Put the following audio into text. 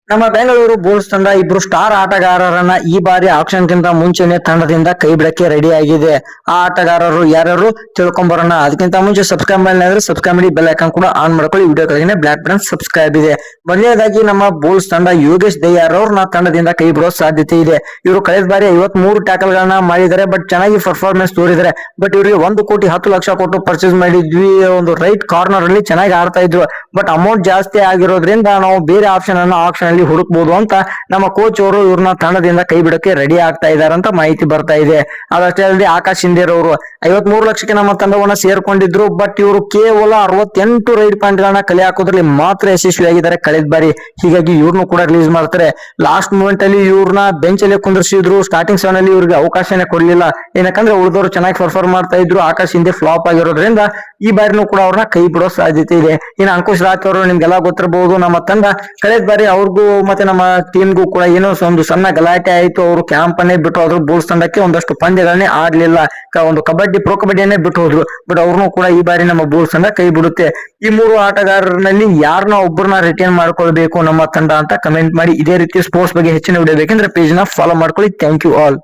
ನಮ್ಮ ಬೆಂಗಳೂರು ಬುಲ್ಸ್ ತಂಡ ಇಬ್ರು ಸ್ಟಾರ್ ಆಟಗಾರರನ್ನ ಈ ಬಾರಿ ಆಕ್ಷನ್ ಗಿಂತ ಮುಂಚೆನೆ ತಂಡದಿಂದ ಕೈ ಬಿಡಕ್ಕೆ ರೆಡಿ ಆಗಿದೆ. ಆ ಆಟಗಾರರು ಯಾರ್ಯಾರು ತಿಳ್ಕೊಂಬರೋಣ. ಅದಕ್ಕಿಂತ ಮುಂಚೆ ಸಬ್ಸ್ಕ್ರೈಬ್ ಮಾಡಿದ್ರೆ ಸಬ್ಸ್ಕ್ರೈಬ್ ಮಾಡಿ, ಬೆಲ್ ಐಕಾನ್ ಕೂಡ ಆನ್ ಮಾಡ್ಕೊಳ್ಳಿ. ವಿಡಿಯೋ ಕೆಳಗೆ ಬ್ಲಾಕ್ ಬಟನ್ ಸಬ್ಸ್ಕ್ರೈಬ್ ಇದೆ. ಮೊದಲನೇದಾಗಿ ನಮ್ಮ ಬುಲ್ಸ್ ತಂಡ ಯೋಗೇಶ್ ದಯ್ಯಾರ್ ಅವ್ರನ್ನ ತಂಡದಿಂದ ಕೈ ಬಿಡೋ ಸಾಧ್ಯತೆ ಇದೆ. ಇವರು ಕಳೆದ ಬಾರಿ 53 ಟ್ಯಾಕಲ್ ಗಳನ್ನ ಮಾಡಿದ್ದಾರೆ, ಬಟ್ ಚೆನ್ನಾಗಿ ಪರ್ಫಾರ್ಮೆನ್ಸ್ ತೋರಿದ್ದಾರೆ. ಬಟ್ ಇವರಿಗೆ 1,10,00,000 ಕೊಟ್ಟು ಪರ್ಚೇಸ್ ಮಾಡಿದ್ವಿ. ಒಂದು ರೈಟ್ ಕಾರ್ನರ್ ಅಲ್ಲಿ ಚೆನ್ನಾಗಿ ಆಡ್ತಾ ಇದ್ರು, ಬಟ್ ಅಮೌಂಟ್ ಜಾಸ್ತಿ ಆಗಿರೋದ್ರಿಂದ ನಾವು ಬೇರೆ ಆಪ್ಷನ್ ಅನ್ನು ಆಪ್ಷನ್ ಅಲ್ಲಿ ಹುಡುಕ್ಬಹುದು ಅಂತ ನಮ್ಮ ಕೋಚ್ ಅವರು ಇವ್ರನ್ನ ತಂಡದಿಂದ ಕೈ ಬಿಡಕ್ಕೆ ರೆಡಿ ಆಗ್ತಾ ಇದ್ದಾರೆ ಅಂತ ಮಾಹಿತಿ ಬರ್ತಾ ಇದೆ. ಅದಷ್ಟೇ ಅಲ್ಲದೆ ಆಕಾಶ್ ಶಿಂದೇರ್ ಅವರು 53 ಲಕ್ಷಕ್ಕೆ ನಮ್ಮ ತಂಡವನ್ನ ಸೇರ್ಕೊಂಡಿದ್ರು, ಬಟ್ ಇವರು ಕೇವಲ 68 ರೈಡ್ ಪಾಯಿಂಟ್ ಗಳನ್ನ ಕಲೆ ಹಾಕೋದ್ರಲ್ಲಿ ಮಾತ್ರ ಯಶಸ್ವಿಯಾಗಿದ್ದಾರೆ ಕಳೆದ ಬಾರಿ. ಹೀಗಾಗಿ ಇವ್ರನ್ನು ಕೂಡ ರಿಲೀಸ್ ಮಾಡ್ತಾರೆ. ಲಾಸ್ಟ್ ಮೂಮೆಂಟ್ ಅಲ್ಲಿ ಇವ್ರನ್ನ ಬೆಂಚ್ ಅಲ್ಲಿ ಕುಂದಿರ್ಸಿದ್ರು. ಸ್ಟಾರ್ಟಿಂಗ್ ಸೆವೆನ್ ಅಲ್ಲಿ ಇವ್ರಿಗೆ ಅವಕಾಶನೇ ಕೊಡ್ಲಿಲ್ಲ, ಏನಕ್ಕಂದ್ರೆ ಉಳಿದವರು ಚೆನ್ನಾಗಿ ಪರ್ಫಾರ್ಮ್ ಮಾಡ್ತಾ ಇದ್ರು. ಆಕಾಶ್ ಹಿಂದೆ ಫ್ಲಾಪ್ ಆಗಿರೋದ್ರಿಂದ ಈ ಬಾರಿನೂ ಕೂಡ ಅವ್ರನ್ನ ಕೈ ಬಿಡೋ ಸಾಧ್ಯತೆ ಇದೆ. ಇನ್ನು ಅಂಕುಶ್ ರಾಜ್ ಅವರು ನಿಮ್ಗೆಲ್ಲ ಗೊತ್ತಿರಬಹುದು, ನಮ್ಮ ತಂಡ ಕಳೆದ ಬಾರಿ ಅವ್ರಿಗೂ ಮತ್ತೆ ನಮ್ಮ ಟೀಮ್ಗೂ ಕೂಡ ಏನೋ ಒಂದು ಸಣ್ಣ ಗಲಾಟೆ ಆಯ್ತು. ಅವರು ಕ್ಯಾಂಪ್ ಅನ್ನೇ ಬಿಟ್ಟು ಹೋದ್ರು. ಬುಲ್ಸ್ ತಂಡಕ್ಕೆ ಒಂದಷ್ಟು ಪಂದ್ಯಗಳನ್ನೇ ಆಡ್ಲಿಲ್ಲ, ಒಂದು ಪ್ರೊ ಕಬಡ್ಡಿಯನ್ನೇ ಬಿಟ್ಟು ಹೋದ್ರು. ಬಟ್ ಅವ್ರನ್ನೂ ಕೂಡ ಈ ಬಾರಿ ನಮ್ಮ ಬುಲ್ಸ್ ತಂಡ ಕೈ ಬಿಡುತ್ತೆ. ಈ 3 ಆಟಗಾರರಲ್ಲಿ ಯಾರನ್ನ ಒಬ್ಬರನ್ನ ರಿಟೈನ್ ಮಾಡ್ಕೊಳ್ಬೇಕು ನಮ್ಮ ತಂಡ ಅಂತ ಕಮೆಂಟ್ ಮಾಡಿ. ಇದೇ ರೀತಿ ಸ್ಪೋರ್ಟ್ಸ್ ಬಗ್ಗೆ ಹೆಚ್ಚಿನ ವಿಡಿಯೋ ಬೇಕೆಂದ್ರೆ ಪೇಜ್ ನ ಫಾಲೋ ಮಾಡ್ಕೊಳ್ಳಿ. Thank you all.